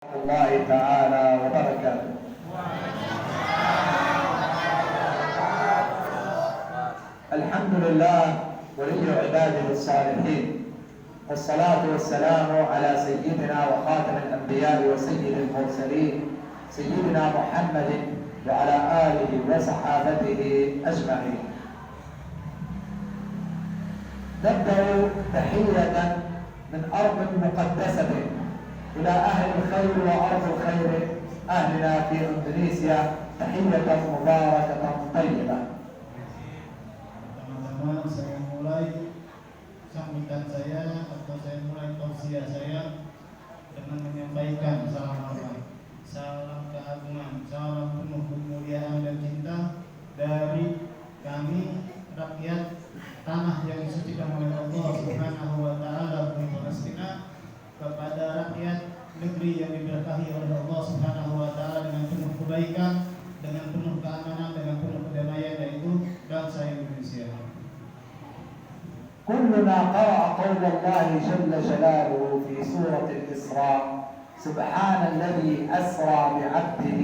الله تعالى وبركاته. الحمد لله ولي عباده الصالحين، والصلاة والسلام على سيدنا وخاتم الأنبياء وسيد المرسلين سيدنا محمد وعلى آله وصحابته أجمعين. نبدأ تحية من أرض مقدسة إلى أهل الخير وأرض الخير أهلنا في إندونيسيا، تحية مباركة طيبة. Teman-teman, saya mulai sambutan saya atau saya mulai tausiah saya dengan menyampaikan salam hormat, salam keagungan, salam penuh kemuliaan dan cinta dari kami rakyat tanah yang disucikan oleh Allah Subhanahu wa taala di Palestina kepada rakyat negeri yang diberkahi oleh Allah Subhanahu wa taala dengan penuh kebaikan, dengan penuh keamanan, dengan penuh kedamaian, yaitu bangsa Indonesia. كلنا قرأ قول الله جل جلاله في سورة الإسراء: سبحان الذي أسرى بعبده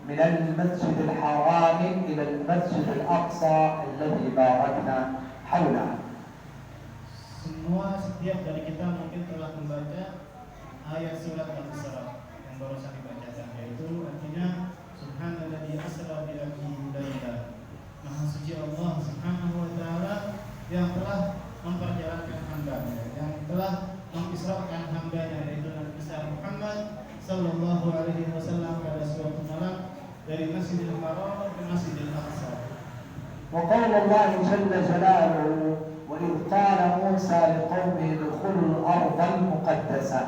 من المسجد الحرام إلى المسجد الأقصى الذي باركنا حوله. Setiap dari kita mungkin telah membaca ayat surat Al-Isra yang barusan dibacakan, yaitu artinya Subhanalladzi asra bi 'abdihi laila. Maha suci Allah Subhanahu wa taala yang telah memperjalankan hamba-Nya, yang telah mengisrakan hamba-Nya, yaitu Nabi besar Muhammad sallallahu alaihi wasallam pada suatu malam dari Masjidil Haram ke Masjidil Aqsa. وقال الله جل جلاله: وإذ قال موسى لقومه ادخلوا الأرض المقدسة.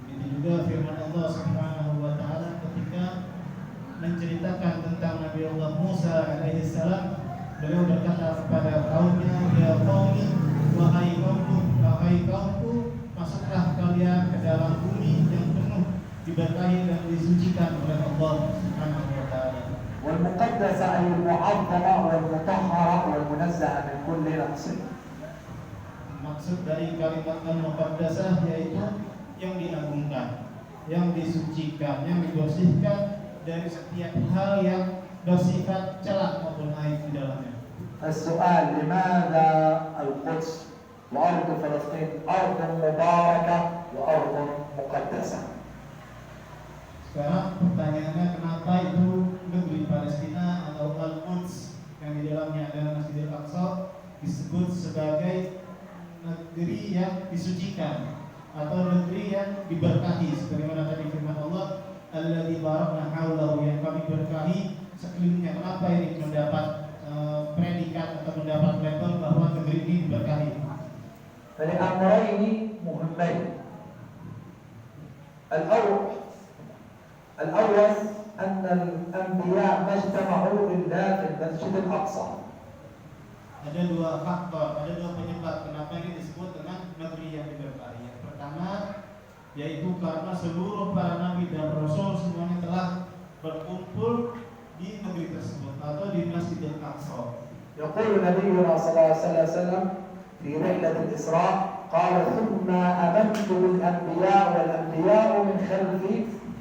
Begitu juga firman Allah Subhanahu wa taala ketika menceritakan tentang Nabi Allah Musa alaihi salam. Beliau berkata kepada kaumnya, ya qaumi, wahai kaumku, masuklah kalian ke dalam bumi yang penuh diberkahi dan disucikan oleh Allah Subhanahu wa taala. والمقدسة أي المعظمة والمطهرة والمنزهة من كل نقص. Maksud dari kalimat al-muqaddasah yaitu yang diagungkan, yang disucikan, yang dibersihkan dari setiap hal yang bersifat celak maupun aib di dalamnya. السؤال: لماذا القدس وأرض فلسطين أرض مباركة وأرض مقدسة؟ Sekarang pertanyaannya, kenapa itu negeri Palestina atau Al-Quds yang di dalamnya ada Masjidil Aqsa disebut sebagai negeri yang disucikan atau negeri yang diberkahi, sebagaimana tadi firman Allah, alladzi barakna haulahu, yang kami berkahi sekelilingnya. Kenapa ini mendapat predikat atau mendapat label bahwa negeri ini diberkahi? فلأمرين مهمين. الأول أن الأنبياء ما اجتمعوا إلا في المسجد الأقصى. Ada dua faktor, ada dua penyebab kenapa ini disebut dengan negeri yang diberkahi. Yang pertama yaitu karena seluruh para nabi dan rasul semuanya telah berkumpul di negeri tersebut atau di Masjidil Aqsa. يقول نبينا صلى الله عليه وسلم في رحلة الإسراء: قال ثم آمنت بالأنبياء والأنبياء من خلفي،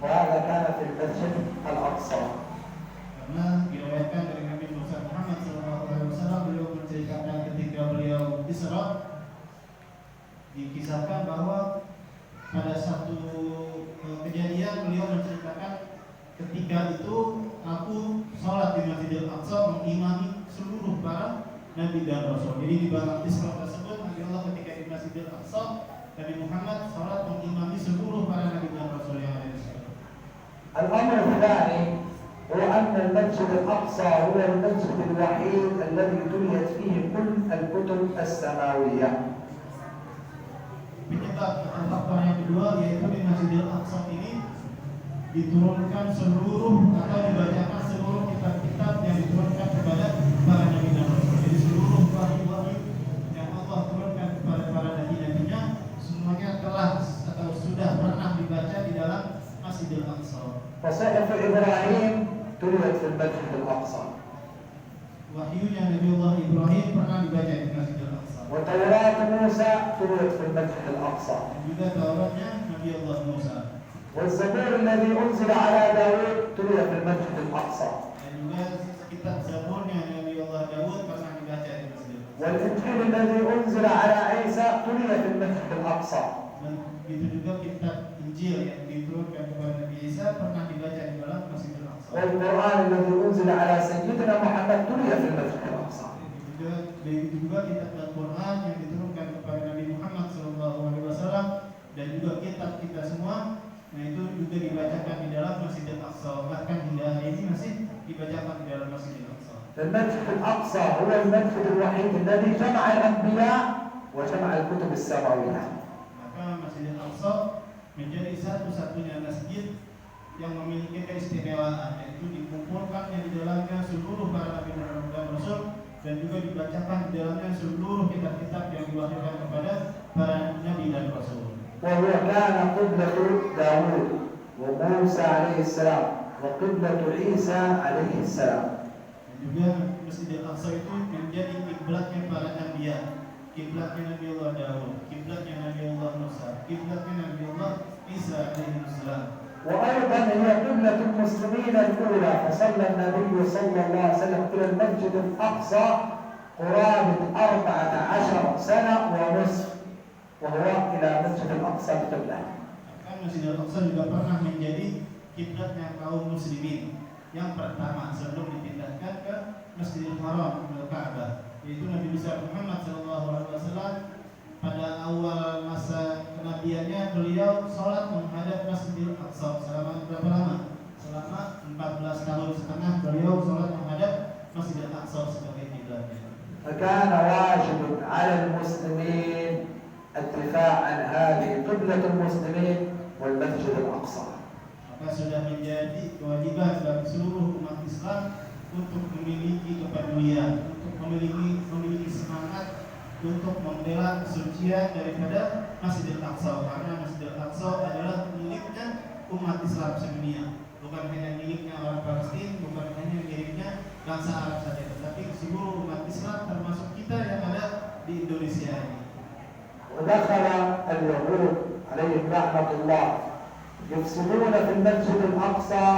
وهذا كان في المسجد الأقصى. Karena diriwayatkan dari Nabi Muhammad SAW, beliau menceritakan ketika beliau Isra, dikisahkan bahwa pada satu kejadian beliau menceritakan ketika itu aku sholat di Masjidil Aqsa mengimami seluruh para nabi dan rasul. Jadi di dalam Isra tersebut Nabi Allah ketika di Masjidil Aqsa, Nabi Muhammad sholat mengimami seluruh para nabi dan rasul yang ada di sana. الأمر الثاني هو أن المسجد الأقصى هو المسجد الوحيد الذي تليت فيه كل الكتب السماوية. Penyebab atau faktor yang kedua yaitu di Masjidil Aqsa ini diturunkan seluruh atau dibacakan seluruh kitab-kitab yang diturunkan kepada para nabi dan rasul. Jadi seluruh wahyu-wahyu yang Allah turunkan kepada para nabi-nabinya semuanya telah atau sudah pernah dibaca di dalam Masjidil Aqsa. وصحف إبراهيم تليت في المسجد الأقصى. Wahyunya Nabi Allah Ibrahim pernah dibaca di Masjidil Aqsa. وتوراة موسى تليت في المسجد الأقصى. Dan juga Tauratnya Nabi Allah Musa. والزبور الذي أنزل على داود تلي في المسجد الأقصى. Dan juga kitab Zabur yang Nabi Allah Daud pernah dibaca di masjid. والإنجيل الذي أنزل على عيسى تلي في المسجد الأقصى. Dan begitu juga kitab Injil yang diturunkan kepada Nabi Isa pernah dibaca di dalam Masjidil Aqsa. والقرآن الذي أنزل على سيدنا محمد تلي في المسجد الأقصى. Begitu juga kitab Al-Quran yang diturunkan kepada Nabi Muhammad SAW dan juga kitab kita semua, nah itu juga dibacakan di dalam Masjidil Aqsa. Bahkan hingga hari ini masih dibacakan di dalam Masjidil Aqsa. المسجد الأقصى هو المسجد الوحيد الذي جمع الأنبياء وجمع الكتب السماوية. Maka Masjidil Aqsa menjadi satu-satunya masjid yang memiliki keistimewaan, yaitu dikumpulkannya di dalamnya seluruh para nabi dan rasul dan juga dibacakan di dalamnya seluruh kitab-kitab yang diwahyukan kepada para nabi dan rasul. وهو كان قبلة داود وموسى عليه السلام وقبلة عيسى عليه السلام. Dan juga Masjidil Aqsa itu menjadi kiblatnya para anbiya, kiblatnya Nabi Allah Daud, kiblatnya Nabi Allah Musa, kiblatnya Nabi Allah Isa alaihi salam. وأيضا هي قبلة المسلمين الأولى، فصلى النبي صلى الله عليه وسلم إلى المسجد الأقصى قرابة 14 سنة ونصف وهو إلى مسجد الأقصى القبلة. Masjidil Aqsa juga pernah menjadi kiblatnya kaum muslimin yang pertama sebelum dipindahkan ke Masjidil Haram Al-Ka'bah, yaitu Nabi besar Muhammad SAW. Pada awal masa kenabiannya beliau sholat menghadap Masjidil Aqsa selama berapa lama? Selama 14 tahun setengah beliau sholat menghadap Masjidil Aqsa sebagai kiblatnya. فكان واجب على المسلمين الدفاع عن هذه قبلة المسلمين والمسجد الأقصى. Maka sudah menjadi kewajiban bagi seluruh umat Islam untuk memiliki kepedulian, untuk memiliki semangat untuk membela kesucian daripada Masjidil Aqsa, karena Masjidil Aqsa adalah miliknya umat Islam sedunia, bukan hanya miliknya orang Palestina, bukan hanya miliknya bangsa Arab saja, tetapi seluruh umat Islam termasuk kita yang ada di Indonesia ini. ودخل اليهود عليهم لعنة الله يفسدون في المسجد الأقصى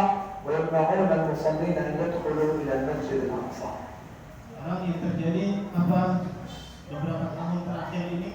ويمنعون المصلين أن يدخلوا إلى المسجد الأقصى. Sekarang yang terjadi apa? Beberapa tahun terakhir ini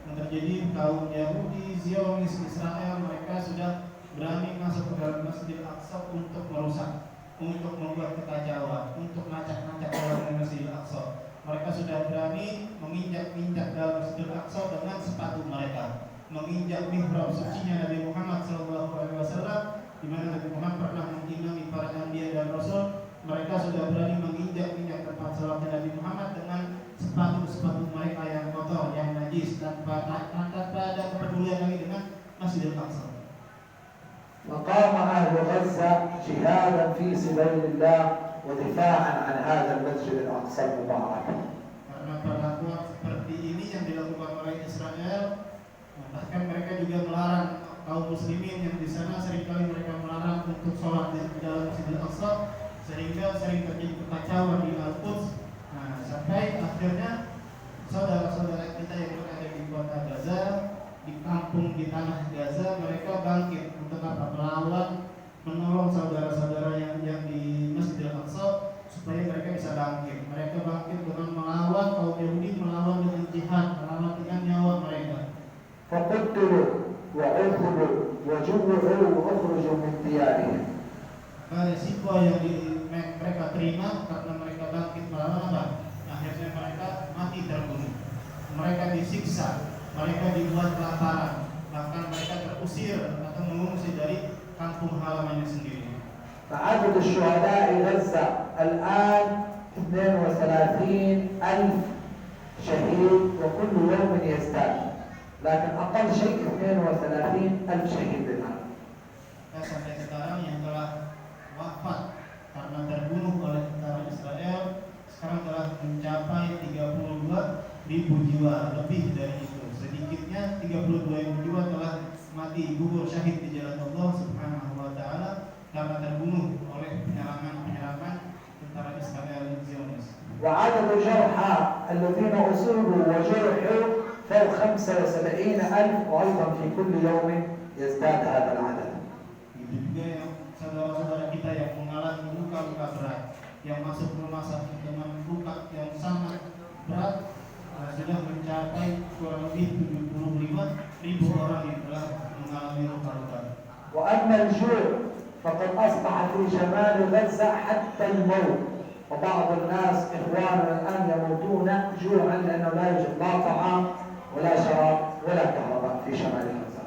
yang terjadi, kaum Yahudi, Zionis, Israel, mereka sudah berani masuk ke dalam Masjidil Aqsa untuk merusak, untuk membuat kekacauan, untuk ngacak-ngacak dalam Masjidil Aqsa. Mereka sudah berani menginjak-injak dalam Masjidil Aqsa dengan sepatu mereka, menginjak mihrab sucinya Nabi Muhammad SAW, di mana Nabi Muhammad pernah mengimami para nabi dan rasul. Mereka sudah berani menginjak-injak tempat salatnya Nabi Muhammad dengan sepatu-sepatu mereka yang kotor, yang najis, tanpa ada kepedulian lagi dengan Masjidil Aqsa. وقام أهل غزة جهادا في سبيل الله ودفاعا عن هذا المسجد الأقصى المبارك. Karena perlakuan seperti ini yang dilakukan oleh Israel, bahkan mereka juga melarang kaum muslimin yang di sana, seringkali mereka melarang untuk sholat di dalam Masjidil Aqsa, sehingga sering terjadi kekacauan di Al-Quds. Nah, sampai akhirnya saudara-saudara kita yang berada di kota Gaza, di kampung di tanah Gaza, mereka bangkit untuk apa? Melawan, menolong saudara-saudara yang di Masjidil Aqsa supaya mereka bisa bangkit. Mereka bangkit dengan melawan kaum Yahudi, melawan dengan jihad, melawan dengan nyawa mereka. فقتلوا وعذبوا وجوعوا وأخرجوا من ديارهم. Resiko yang mereka terima karena mereka bangkit melawan apa? Akhirnya mereka mati terbunuh, mereka disiksa, mereka dibuat kelaparan, bahkan mereka terusir atau mengungsi dari kampung halamannya sendiri. فعدد الشهداء غزة الآن 32,000 شهيد وكل يوم يزداد، لكن أقل شيء 32,000 شهيد الآن. Sampai sekarang yang telah wafat karena terbunuh oleh tentara Israel sekarang telah mencapai 32.000 jiwa, lebih dari itu. Sedikitnya 32.000 jiwa telah mati gugur syahid di jalan Allah Subhanahu wa taala karena terbunuh oleh penyerangan tentara Israel dan Zionis. وعدد الجرحى الذين أصيبوا وجرحوا فوق 75,000 وأيضا في كل يوم يزداد هذا العدد. lebih 75.000 orang yang telah mengalami luka-luka. وأما الجوع فقد أصبح في شمال غزة حتى الموت، وبعض الناس إخواننا الآن يموتون جوعا لأنه لا يوجد لا طعام ولا شراب ولا كهرباء في شمال غزة.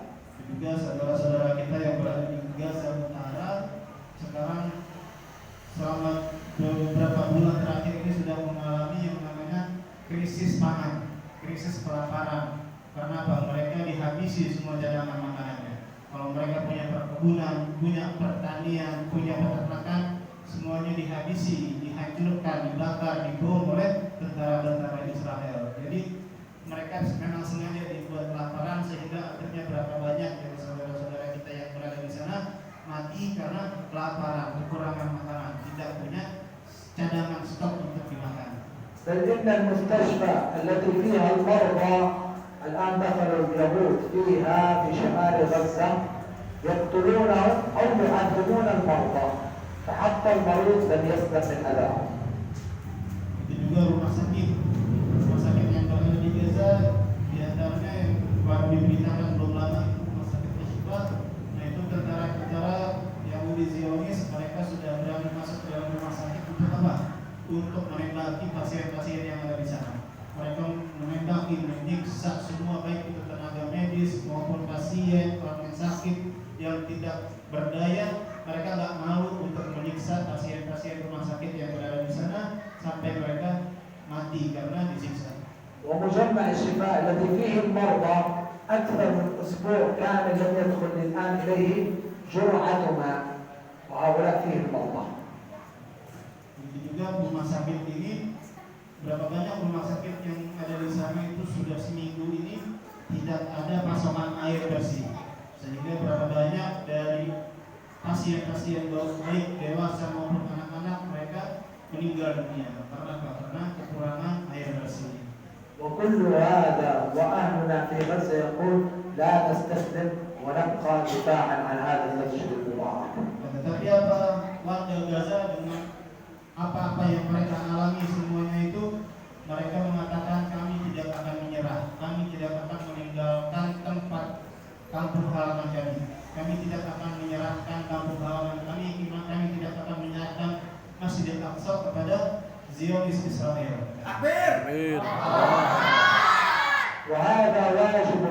Juga saudara-saudara kita yang berada di Gaza Utara sekarang selama beberapa bulan terakhir ini sudah mengalami yang namanya krisis pangan, krisis kelaparan. Karena apa? Mereka dihabisi semua cadangan makanannya. Kalau mereka punya perkebunan, punya pertanian, punya peternakan, semuanya dihabisi, dihancurkan, dibakar, dibunuh oleh tentara-tentara Israel. Jadi mereka memang sengaja dibuat kelaparan sehingga akhirnya berapa banyak dari saudara-saudara kita yang berada di sana mati karena kelaparan, kekurangan makanan, tidak punya cadangan stok untuk dimakan. بل إن المستشفى التي فيها المرضى الآن دخلوا اليهود فيها في شمال غزة يقتلونهم أو يعذبون المرضى، فحتى المريض لم يسلم من أذاهم. Itu juga rumah sakit yang berada di Gaza, di antaranya yang baru diberitakan belum lama itu rumah sakit Al-Shifa. Nah itu tentara-tentara Yahudi Zionis, mereka sudah berani masuk ke dalam rumah sakit untuk apa? Untuk menembaki pasien-pasien yang ada di sana. Mereka menembaki, menyiksa semua baik itu tenaga medis maupun pasien, orang yang sakit yang tidak berdaya. Mereka nggak malu untuk menyiksa pasien-pasien rumah sakit yang berada di sana sampai mereka mati karena disiksa. ومجمع الشفاء الذي فيه المرضى أكثر من أسبوع كامل لم يدخل الآن إليه جرعة ماء، وهؤلاء فيهم المرضى. Begitu juga rumah sakit ini, berapa banyak rumah sakit yang ada di sana itu sudah seminggu ini tidak ada pasokan air bersih, sehingga berapa banyak dari pasien-pasien baik dewasa maupun anak-anak mereka meninggal dunia karena apa? Karena kekurangan air bersih. وكل هذا وأهلنا في غزة يقول لا نستسلم ونبقى دفاعا عن هذا المسجد المبارك. Tetapi apa warga Gaza dengan apa-apa yang mereka alami semuanya itu, mereka mengatakan kami tidak akan menyerah, kami tidak akan meninggalkan tempat kampung halaman kami, kami tidak akan menyerahkan kampung halaman kami tidak akan menyerahkan Masjidil Aqsa kepada Zionis Israel. Amin. وهذا واجب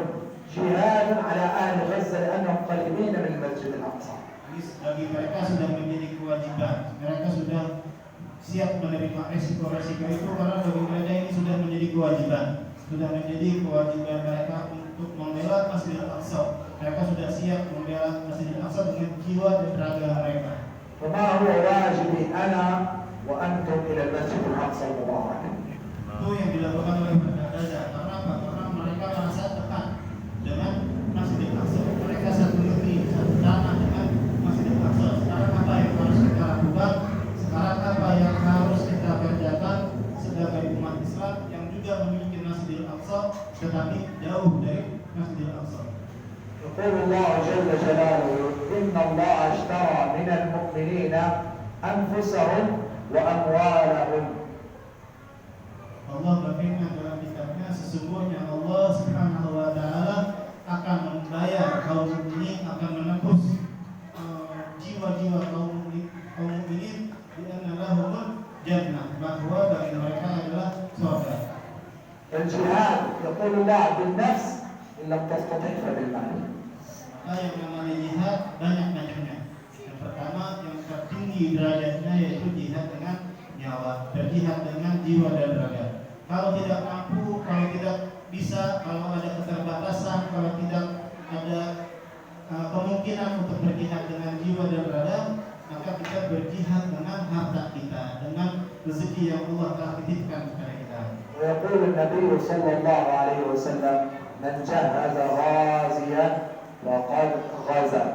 جهاد على أهل غزة لأنهم قريبين من المسجد الأقصى. Bagi mereka sudah menjadi kewajiban, mereka sudah siap menerima resiko-resiko itu karena bagi mereka ini sudah menjadi kewajiban, mereka untuk membela Masjidil Aqsa. Mereka sudah siap membela Masjidil Aqsa dengan jiwa dan raga mereka. وما هو واجبي أنا وأنتم إلى المسجد الأقصى المبارك. Itu yang dilakukan oleh warga Gaza. Karena apa? Karena mereka merasa tekan dengan Masjidil Aqsa. Mereka satu negeri, satu tanah dengan Masjidil Aqsa. Sekarang apa yang harus kita lakukan? Sekarang apa yang harus kita kerjakan sebagai umat Islam yang juga memiliki Masjidil Aqsa tetapi jauh dari Masjidil Aqsa? يقول الله جل جلاله إن الله اشترى من المؤمنين أنفسهم وأموالهم. Allah berfirman dalam kitabnya, sesungguhnya Allah Subhanahu wa taala akan membayar kaum mukminin, akan menebus jiwa-jiwa kaum mukminin di annalahum jannah, bahwa bagi mereka adalah surga. الجهاد يقول الله بالنفس إن لم تستطع فبالمال. Maka yang namanya jihad banyak macamnya. Yang pertama, yang tertinggi derajatnya yaitu jihad dengan nyawa, berjihad dengan jiwa dan raga. Kalau tidak mampu, kalau tidak bisa, kalau ada keterbatasan, kalau tidak ada kemungkinan untuk berjihad dengan jiwa dan raga, maka kita berjihad dengan harta kita, dengan rezeki yang Allah telah titipkan kepada kita. ويقول النبي صلى الله عليه وسلم من جهز غازيا وقد غزا،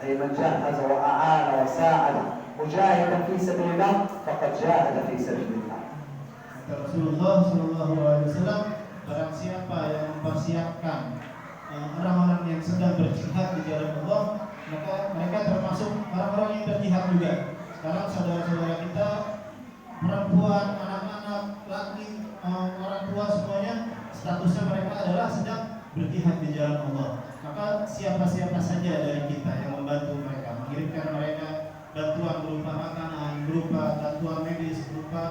أي من جهز وأعان وساعد مجاهدا في سبيل الله فقد جاهد في سبيل الله. Rasulullah Shallallahu Alaihi Wasallam, barang siapa yang mempersiapkan orang-orang yang sedang berjihad di jalan Allah, maka mereka termasuk orang-orang yang berjihad juga. Sekarang saudara-saudara kita, perempuan, anak-anak, laki, orang tua semuanya statusnya mereka adalah sedang berjihad di jalan Allah. Maka siapa-siapa saja dari kita yang membantu mereka, mengirimkan mereka bantuan berupa makanan, berupa bantuan medis, berupa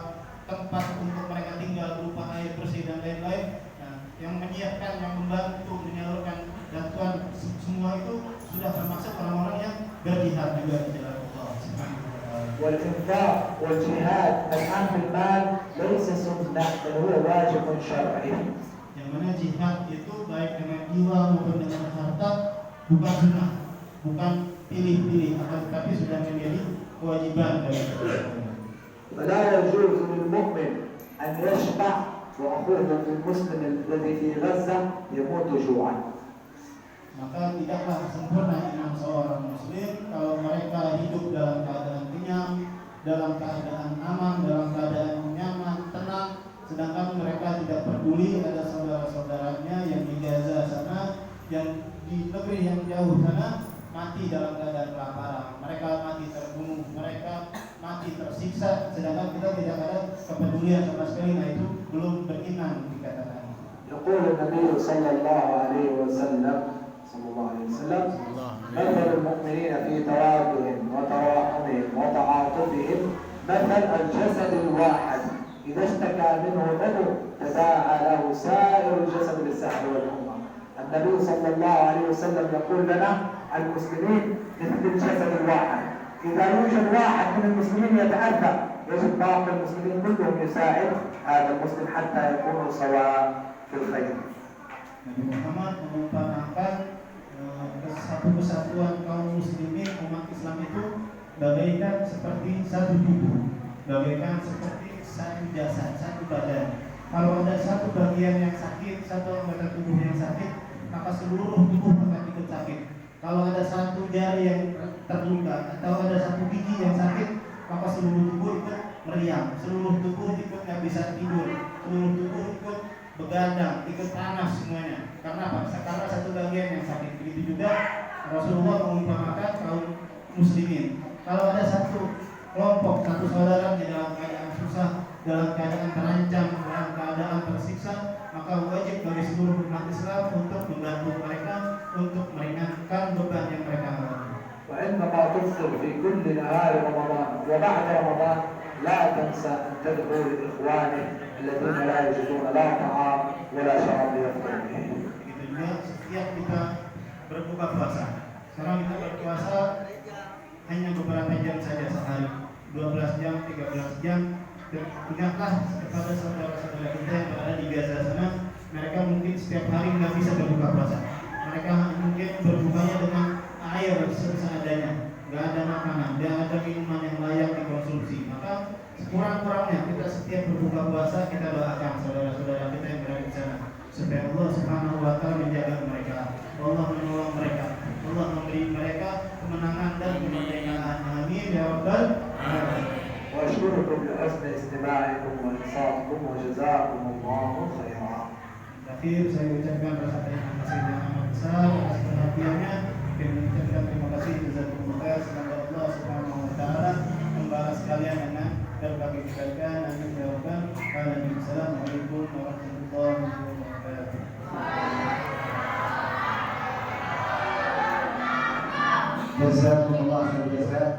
tempat untuk mereka tinggal, berupa air bersih dan lain-lain. Nah, yang menyiapkan, yang membantu menyalurkan bantuan semua itu sudah termasuk orang-orang yang berjihad juga di jalan Allah Subhanahu wa taala. والإنفاق والجهاد الآن في المال ليس سنة بل هو واجب شرعي. Yang mana jihad itu baik dengan jiwa maupun dengan harta bukan sunnah, bukan pilih-pilih, akan tetapi sudah menjadi kewajiban dari kita. فلا يجوز للمؤمن أن يشبع وأخوه المسلم الذي في غزة يموت جوعا. Maka tidaklah sempurna iman seorang muslim kalau mereka hidup dalam keadaan kenyang, dalam keadaan aman, dalam keadaan nyaman, tenang, sedangkan mereka tidak peduli ada saudara-saudaranya yang di Gaza sana, yang di negeri yang jauh sana mati dalam keadaan kelaparan, mereka mati terbunuh, mereka mati tersiksa, sedangkan kita tidak ada kepedulian sama sekali. Nah, itu belum beriman dikatakan. يقول النبي صلى الله عليه وسلم مثل المؤمنين في توادهم وتراحمهم وتعاطفهم مثل الجسد الواحد إذا اشتكى منه عضو تداعى له سائر الجسد بالسهر والحمى. النبي صلى الله عليه وسلم يقول لنا المسلمين مثل الجسد الواحد، إذا يوجد واحد من المسلمين يتأذى يجب باقي المسلمين كلهم يساعد هذا المسلم حتى يكونوا سواء في الخير. Nabi Muhammad mengumpamakan satu kesatuan kaum muslimin umat Islam itu bagaikan seperti satu tubuh, bagaikan seperti satu jasad, satu badan. Kalau ada satu bagian yang sakit, satu anggota tubuh yang sakit, maka seluruh tubuh akan ikut sakit. Kalau ada satu jari yang terluka atau ada satu gigi yang sakit, maka seluruh tubuh ikut meriang, seluruh tubuh ikut nggak bisa tidur, seluruh tubuh ikut begadang, ikut panas semuanya. Karena apa? Karena satu bagian yang sakit. Begitu juga Rasulullah mengumpamakan kaum muslimin. Kalau ada satu kelompok, satu saudara di dalam keadaan susah, dalam keadaan terancam, dalam keadaan tersiksa, maka wajib bagi seluruh umat Islam untuk membantu mereka, untuk meringankan beban yang mereka alami. وعندما تفطر في كل نهار رمضان وبعد رمضان لا تنسى أن تدعو لإخوانك الذين لا يجدون لا طعام ولا شراب يفطر به. Begitu juga setiap kita berbuka puasa. Sekarang kita berpuasa hanya beberapa jam saja sehari, 12 jam, 13 jam. Ingatlah kepada saudara-saudara kita yang berada di Gaza sana, mereka mungkin setiap hari nggak bisa berbuka puasa. Mereka mungkin berbukanya dengan air seadanya, nggak ada makanan, nggak ada minuman yang layak dikonsumsi. Maka sekurang-kurangnya kita setiap berbuka puasa kita doakan saudara-saudara kita yang berada di sana supaya Allah Subhanahu wa taala menjaga mereka, Allah menolong mereka, Allah memberi mereka kemenangan dan kemerdekaan. Amin ya rabbal alamin. وأشكركم لحسن استماعكم وإنصاتكم وجزاكم الله خيرا. Terakhir saya ucapkan rasa terima kasih yang amat besar atas perhatiannya dan mengucapkan terima kasih jazakumullah khair. Semoga Allah Subhanahu wa taala membalas kalian dengan berbagai kebaikan. Amin ya rabbal alamin. Assalamualaikum warahmatullahi wabarakatuh. Jazakumullah khairan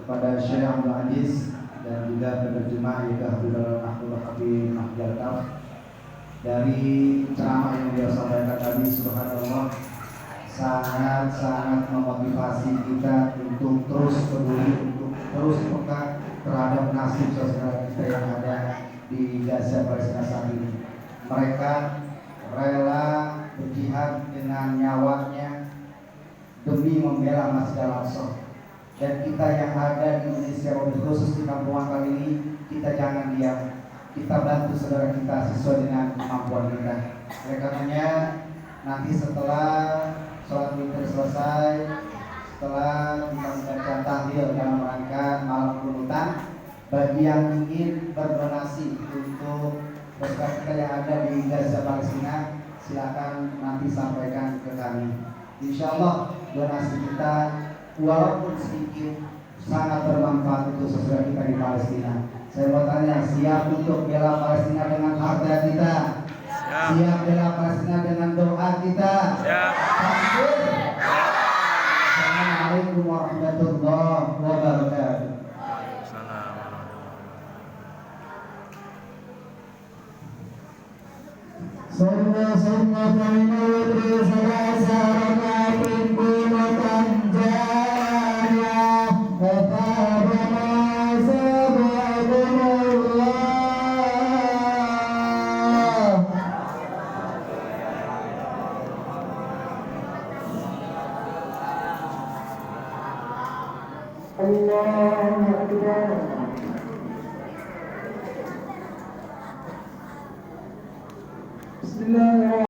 kepada Syekh Abdul Aziz dan juga penerjemah juga Abdul Habib Mahdi Al-Kaf dari ceramah yang dia sampaikan tadi. Subhanallah, sangat memotivasi kita untuk terus peduli, untuk terus peka terhadap nasib saudara kita yang ada di Gaza Palestina saat ini. Mereka rela berjihad dengan nyawanya demi membela Masjid Al-Aqsa. Dan kita yang ada di Indonesia, khusus di kampungan kali ini, kita jangan diam. Kita bantu saudara kita sesuai dengan kemampuan kita. Oleh karenanya, nanti setelah sholat witir selesai, setelah kita membaca tahlil dalam rangka malam kunutan, bagi yang ingin berdonasi untuk saudara kita yang ada di Gaza Palestina, silakan nanti sampaikan ke kami. Insya Allah donasi kita walaupun sedikit sangat bermanfaat untuk saudara kita di Palestina. Saya mau tanya, siap untuk bela Palestina dengan harta kita? Siap bela Palestina dengan doa kita. Takbir. Assalamualaikum warahmatullahi wabarakatuh. Sunna minudri salasa rakatin qimatan jariyah Fatabana sabakumullah. Allahu Akbar.